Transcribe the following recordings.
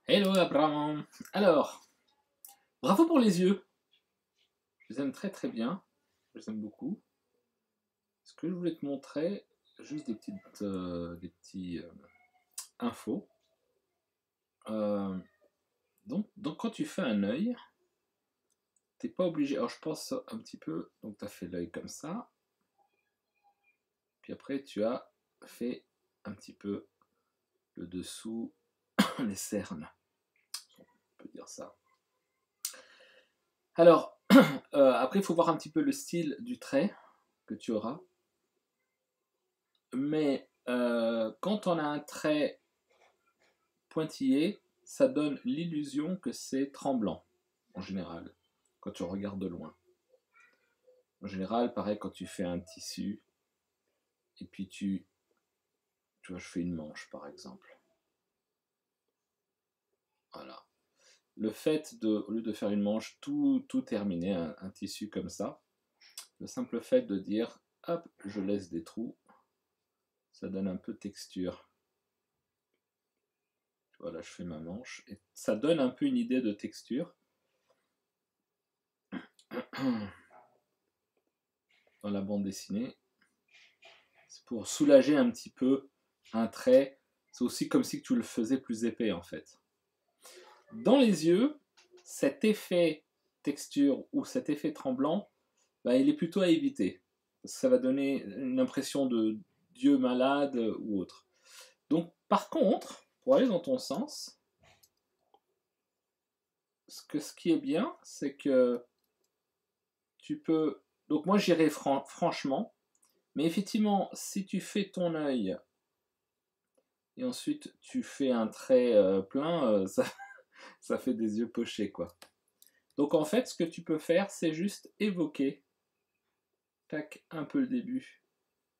Hello Abraham. Alors, bravo pour les yeux. Je les aime très très bien. Je les aime beaucoup. Ce que je voulais te montrer, juste des petits infos. Donc quand tu fais un œil, t'es pas obligé. Alors je pense un petit peu. Donc tu as fait l'œil comme ça. Puis après tu as fait un petit peu le dessous, les cernes. On peut dire ça. Alors, après il faut voir un petit peu le style du trait que tu auras. Mais quand on a un trait pointillé, ça donne l'illusion que c'est tremblant, en général, quand tu regardes de loin. En général, pareil, quand tu fais un tissu, et puis tu vois, je fais une manche, par exemple. Voilà. Le fait de, au lieu de faire une manche, tout terminer, un tissu comme ça, le simple fait de dire, hop, je laisse des trous, ça donne un peu de texture. Voilà, je fais ma manche, et ça donne un peu une idée de texture. Dans la bande dessinée, c'est pour soulager un petit peu un trait. C'est aussi comme si tu le faisais plus épais en fait. Dans les yeux, cet effet texture ou cet effet tremblant, bah, il est plutôt à éviter. Ça va donner une impression de dieu malade ou autre. Donc par contre, pour aller dans ton sens, ce qui est bien, c'est que tu peux... Donc moi j'irai franchement, mais effectivement, si tu fais ton œil et ensuite tu fais un trait plein, ça fait des yeux pochés, quoi. Donc en fait, ce que tu peux faire, c'est juste évoquer, tac, un peu le début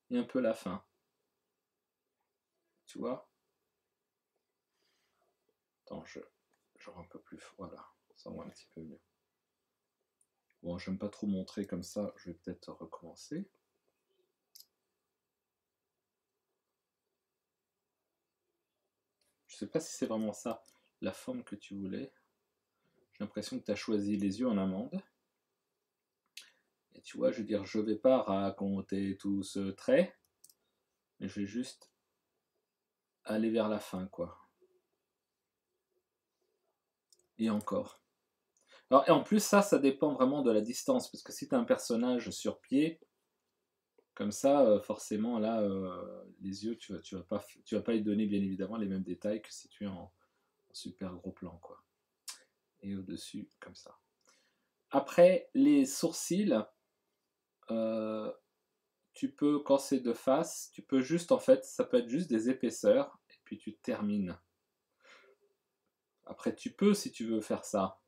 et un peu la fin. Tu vois? Attends, je rends un peu plus, voilà, ça va un petit peu mieux. Bon, j'aime pas trop montrer comme ça, je vais peut-être recommencer. Je sais pas si c'est vraiment ça, la forme que tu voulais. J'ai l'impression que tu as choisi les yeux en amande. Et tu vois, je veux dire, je vais pas raconter tout ce trait, mais je vais juste aller vers la fin, quoi. Et encore. Alors, et en plus, ça dépend vraiment de la distance, parce que si tu as un personnage sur pied, comme ça, forcément, là, les yeux, tu vas pas lui donner, bien évidemment, les mêmes détails que si tu es en super gros plan, quoi. Et au-dessus, comme ça. Après, les sourcils, euh, tu peux, quand c'est de face, tu peux juste, en fait, ça peut être juste des épaisseurs, et puis tu termines. Après, tu peux, si tu veux, faire ça.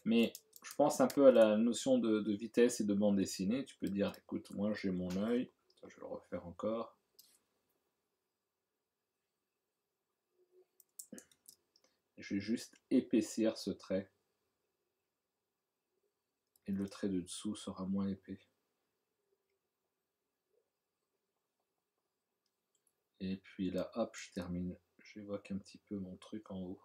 Mais je pense un peu à la notion de vitesse et de bande dessinée. Tu peux dire, écoute, moi j'ai mon œil, je vais le refaire encore. Je vais juste épaissir ce trait. Et le trait de dessous sera moins épais. Et puis là, hop, je termine. J'évoque un petit peu mon truc en haut.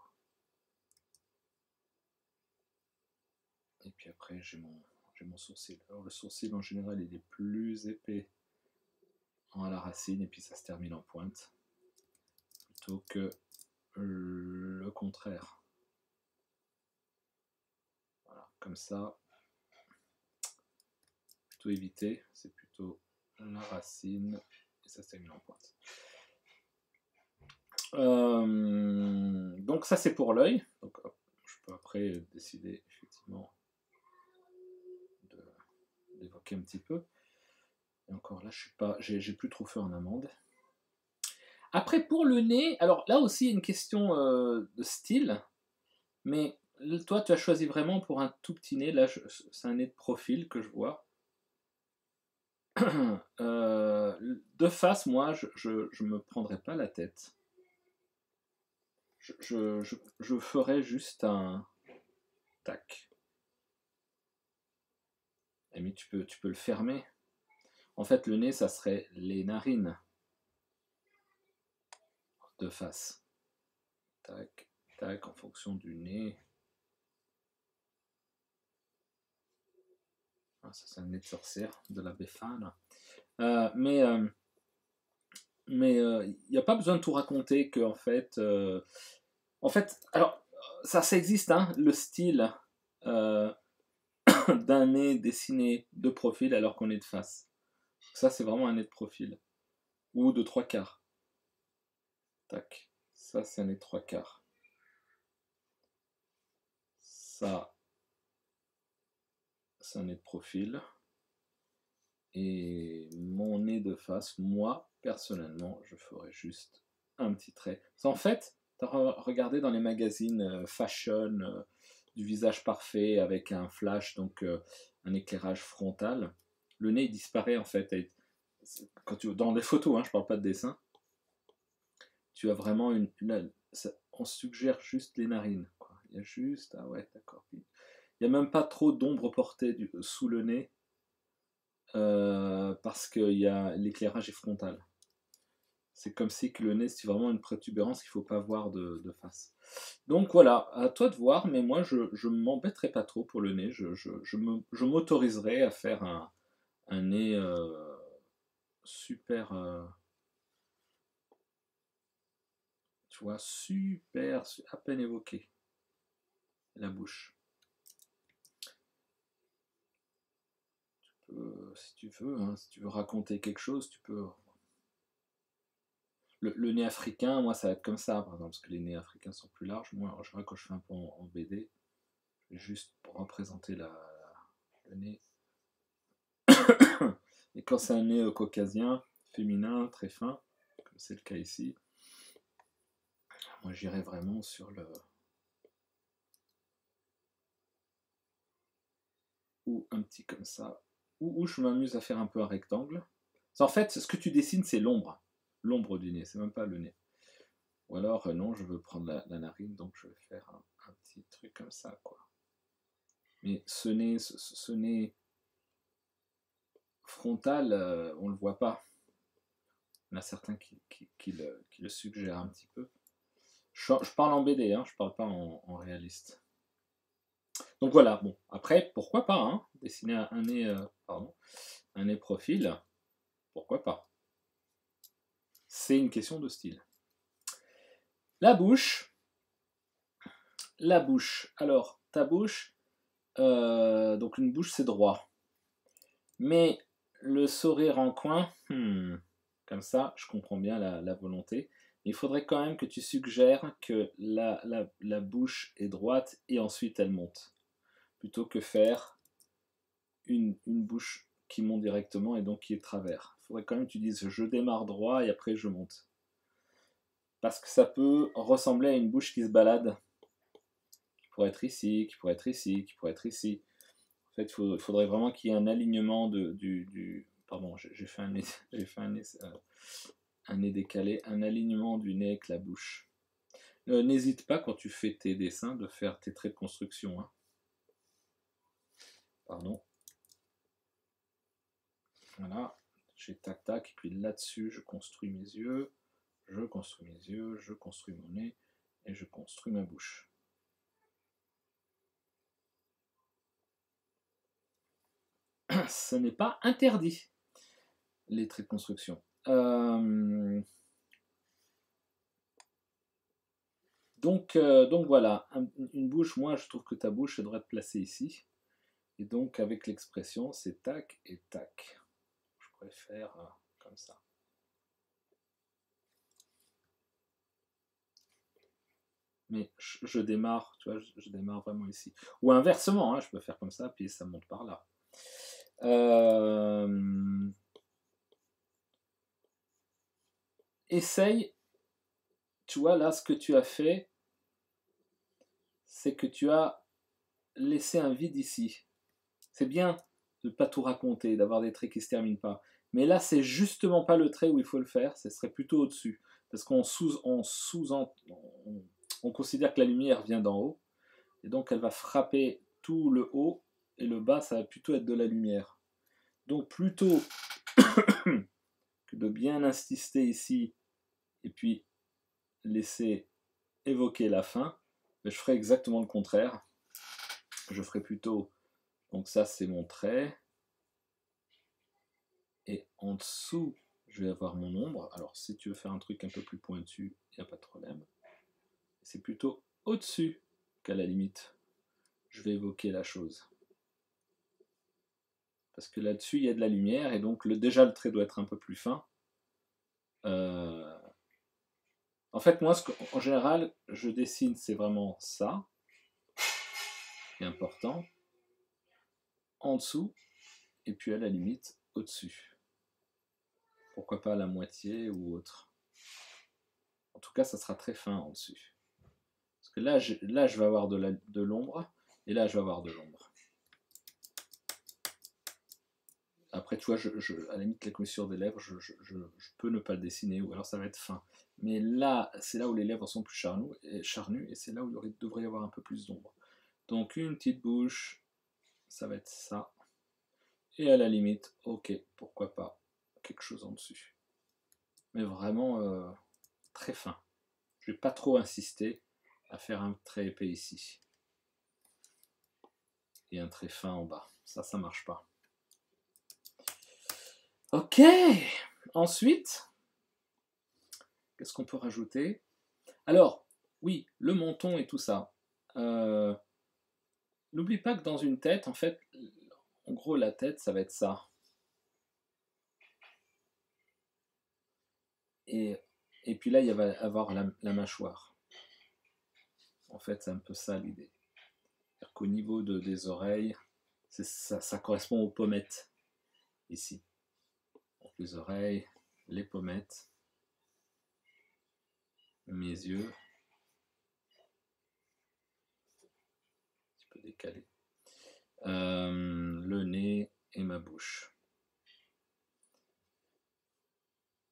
Et puis après, j'ai mon sourcil. Alors le sourcil, en général, il est plus épais à la racine, et puis ça se termine en pointe. Plutôt que le contraire. Voilà, comme ça. Plutôt éviter, c'est plutôt la racine, et ça se termine en pointe. Donc ça c'est pour l'œil. Donc hop, je peux après décider effectivement d'évoquer un petit peu. Et encore là, je suis pas, j'ai plus trop fait en amande. Après pour le nez, alors là aussi il y a une question de style, mais toi tu as choisi vraiment pour un tout petit nez. Là c'est un nez de profil que je vois. De face, moi je me prendrais pas la tête. Je ferais juste un tac. Mais tu peux le fermer. En fait, le nez, ça serait les narines de face. Tac, tac. tac, en fonction du nez. Ah, ça c'est un nez de sorcière, de la Befana. Mais il n'y a pas besoin de tout raconter que en fait, alors ça existe, hein, le style d'un nez dessiné de profil alors qu'on est de face. Ça c'est vraiment un nez de profil ou de 3/4. Tac, ça c'est un nez de 3/4. Ça, c'est un nez de profil. Et mon nez de face, moi, personnellement, je ferais juste un petit trait. En fait, tu as regardé dans les magazines fashion, du visage parfait avec un flash, donc un éclairage frontal. Le nez il disparaît en fait. Dans les photos, hein, je parle pas de dessin, tu as vraiment on suggère juste les narines, quoi. Il y a juste, ah ouais, d'accord. Il n'y a même pas trop d'ombre portée sous le nez. Parce que l'éclairage est frontal. C'est comme si que le nez, c'est vraiment une protubérance qu'il ne faut pas voir de face. Donc voilà, à toi de voir, mais moi je ne m'embêterai pas trop pour le nez. Je m'autoriserai à faire un nez super, tu vois, super, à peine évoqué. La bouche. Si tu veux, hein, si tu veux raconter quelque chose, tu peux. Le nez africain, moi, ça va être comme ça, par exemple, parce que les nez africains sont plus larges. Moi, en général, quand je fais un peu en BD, juste pour représenter le nez. Et quand c'est un nez caucasien, féminin, très fin, comme c'est le cas ici, moi, j'irai vraiment sur le... Ou un petit comme ça. Ou je m'amuse à faire un peu un rectangle. En fait, ce que tu dessines, c'est l'ombre. L'ombre du nez, c'est même pas le nez. Ou alors, non, je veux prendre la narine, donc je vais faire un petit truc comme ça, quoi. Mais ce nez frontal, on ne le voit pas. Il y en a certains qui le suggèrent un petit peu. Je parle en BD, hein, je parle pas en réaliste. Donc voilà, bon, après, pourquoi pas, hein, dessiner un nez profil, pourquoi pas. C'est une question de style. La bouche. Alors, ta bouche, donc une bouche c'est droit. Mais le sourire en coin, comme ça, je comprends bien la volonté. Il faudrait quand même que tu suggères que la bouche est droite et ensuite elle monte. Plutôt que faire une bouche qui monte directement et donc qui est de travers. Il faudrait quand même que tu dises je démarre droit et après je monte. Parce que ça peut ressembler à une bouche qui se balade. Qui pourrait être ici, qui pourrait être ici, qui pourrait être ici. En fait, il faudrait vraiment qu'il y ait un alignement Pardon, j'ai fait un nez décalé, un alignement du nez avec la bouche. N'hésite pas quand tu fais tes dessins de faire tes traits de construction. Hein. Pardon. Voilà, j'ai tac tac, et puis là-dessus, je construis mes yeux, je construis mon nez, et je construis ma bouche. Ce n'est pas interdit, les traits de construction. Donc voilà, une bouche, moi je trouve que ta bouche elle devrait être placée ici. Et donc avec l'expression, c'est tac et tac. Je pourrais faire comme ça. Mais je démarre, tu vois, je démarre vraiment ici. Ou inversement, hein, je peux faire comme ça, puis ça monte par là. Essaye, tu vois, là, ce que tu as fait, c'est que tu as laissé un vide ici. C'est bien de ne pas tout raconter, d'avoir des traits qui ne se terminent pas. Mais là, c'est justement pas le trait où il faut le faire, ce serait plutôt au-dessus. Parce qu'on on considère que la lumière vient d'en haut, et donc elle va frapper tout le haut, et le bas, ça va plutôt être de la lumière. Donc plutôt que de bien insister ici, et puis laisser évoquer la fin, Mais je ferai exactement le contraire. Je ferai plutôt, donc ça c'est mon trait, et en dessous je vais avoir mon ombre. Alors si tu veux faire un truc un peu plus pointu, il n'y a pas de problème. C'est plutôt au-dessus qu'à la limite je vais évoquer la chose. Parce que là-dessus il y a de la lumière, et donc déjà le trait doit être un peu plus fin. En fait moi en général je dessine, c'est vraiment ça qui est important, en dessous, et puis à la limite au-dessus. Pourquoi pas à la moitié ou autre. En tout cas, ça sera très fin en dessus. Parce que là, je vais avoir de l'ombre, et là, je vais avoir de l'ombre. Après, tu vois, à la limite, la commissure des lèvres, je peux ne pas le dessiner, ou alors ça va être fin. Mais là, c'est là où les lèvres sont plus charnues, et c'est là où il devrait y avoir un peu plus d'ombre. Donc, une petite bouche, ça va être ça. Et à la limite, ok, pourquoi pas quelque chose en dessus. Mais vraiment très fin. Je ne vais pas trop insister à faire un trait épais ici. Et un trait fin en bas. Ça marche pas. Ok. Ensuite, qu'est-ce qu'on peut rajouter? Alors, oui, le menton et tout ça. N'oublie pas que dans une tête, en fait, en gros, la tête, ça va être ça. Et puis là, il va y avoir la mâchoire. En fait, c'est un peu ça l'idée. C'est-à-dire qu'au niveau des oreilles, ça correspond aux pommettes, ici. Donc, les oreilles, les pommettes, mes yeux, un petit peu décalé, le nez et ma bouche.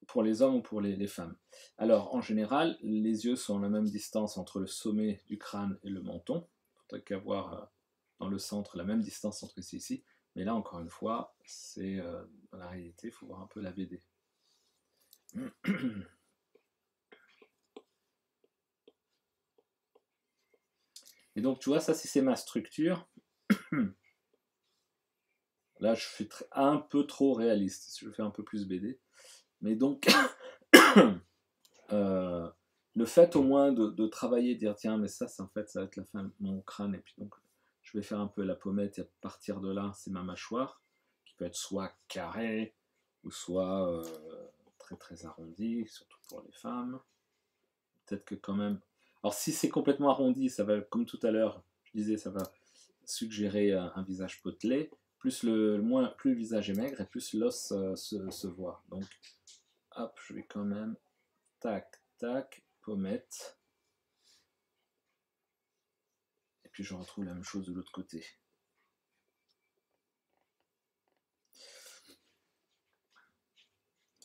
Pour les hommes ou pour les femmes. Alors, en général, les yeux sont à la même distance entre le sommet du crâne et le menton. Il faudrait qu'avoir dans le centre la même distance entre ici et ici. Mais là, encore une fois, c'est dans la réalité, il faut voir un peu la BD. Et donc, tu vois, ça, si c'est ma structure, là, je fais un peu trop réaliste. Je fais un peu plus BD. Mais donc, le fait au moins de travailler, de dire tiens, mais ça, en fait, ça va être la fin de mon crâne, et puis donc je vais faire un peu la pommette, et à partir de là, c'est ma mâchoire, qui peut être soit carrée, ou soit très très arrondie, surtout pour les femmes. Peut-être que quand même. Alors, si c'est complètement arrondi, ça va, comme tout à l'heure, je disais, ça va suggérer un visage potelé. Plus plus le visage est maigre, et plus l'os se voit. Donc, hop, je vais quand même. Tac, tac, pommette. Et puis je retrouve la même chose de l'autre côté.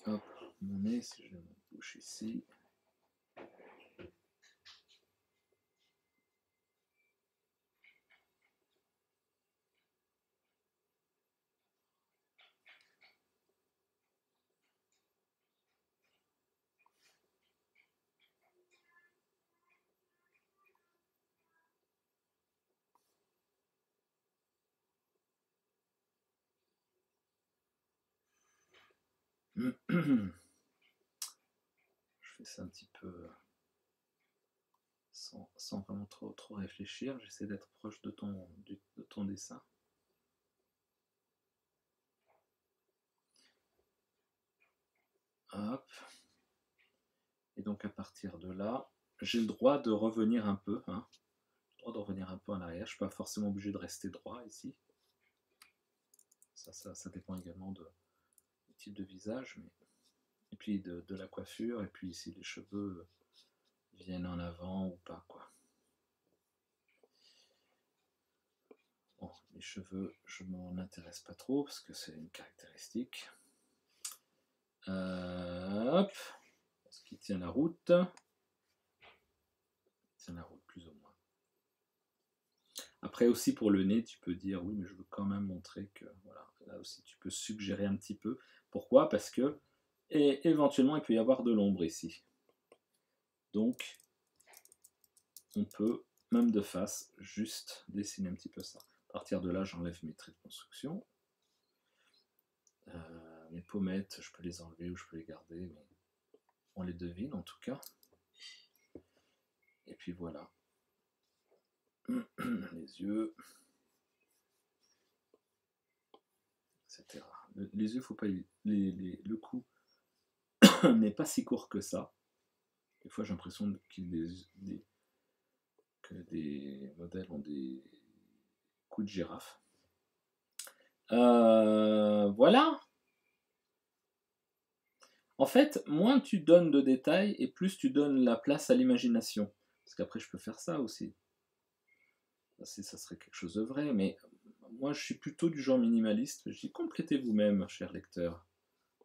Hop, mon nez, si je me bouche ici. Je fais ça un petit peu sans vraiment trop réfléchir. J'essaie d'être proche de ton dessin. Hop. Et donc à partir de là, j'ai le droit de revenir un peu. J'ai le droit de revenir un peu en arrière. Je ne suis pas forcément obligé de rester droit ici. Ça dépend également du type de visage. Et puis de la coiffure. Et puis si les cheveux viennent en avant ou pas, quoi. Bon, les cheveux, je m'en intéresse pas trop parce que c'est une caractéristique. Hop, ce qui tient la route. Tient la route plus ou moins. Après aussi pour le nez, tu peux dire oui, mais je veux quand même montrer que voilà. Là aussi, tu peux suggérer un petit peu. Pourquoi? Parce que éventuellement, il peut y avoir de l'ombre ici. Donc, on peut même de face, juste dessiner un petit peu ça. À partir de là, j'enlève mes traits de construction. Mes pommettes, je peux les enlever ou je peux les garder, mais on les devine en tout cas. Et puis voilà. Les yeux, etc. Les yeux, faut pas le cou n'est pas si court que ça. Des fois, j'ai l'impression que des modèles ont des coups de girafe. Voilà. En fait, moins tu donnes de détails et plus tu donnes la place à l'imagination. Parce qu'après, je peux faire ça aussi. Ça serait quelque chose de vrai, mais moi, je suis plutôt du genre minimaliste. Je dis, complétez vous-même, cher lecteur,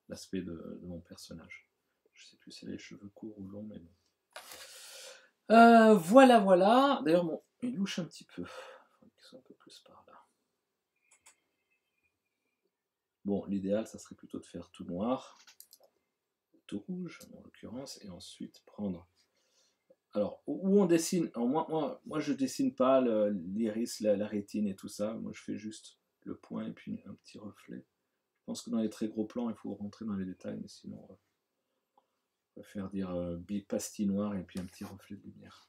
l'aspect de mon personnage. Je sais plus si elle a les cheveux courts ou longs, mais bon. Voilà, voilà. D'ailleurs, bon, il louche un petit peu. Il faut un peu plus par là. Bon, l'idéal, ça serait plutôt de faire tout noir, tout rouge, en l'occurrence, et ensuite prendre... Alors, où on dessine... Alors moi, je dessine pas l'iris, la rétine et tout ça. Moi, je fais juste le point et puis un petit reflet. Je pense que dans les très gros plans, il faut rentrer dans les détails, mais sinon, on va faire dire pastille noire et puis un petit reflet de lumière.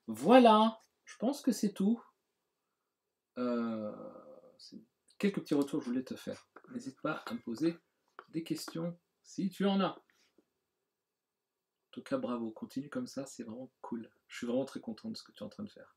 Voilà, je pense que c'est tout. Quelques petits retours que je voulais te faire. N'hésite pas à me poser des questions si tu en as. En tout cas, bravo, continue comme ça, c'est vraiment cool. Je suis vraiment très content de ce que tu es en train de faire.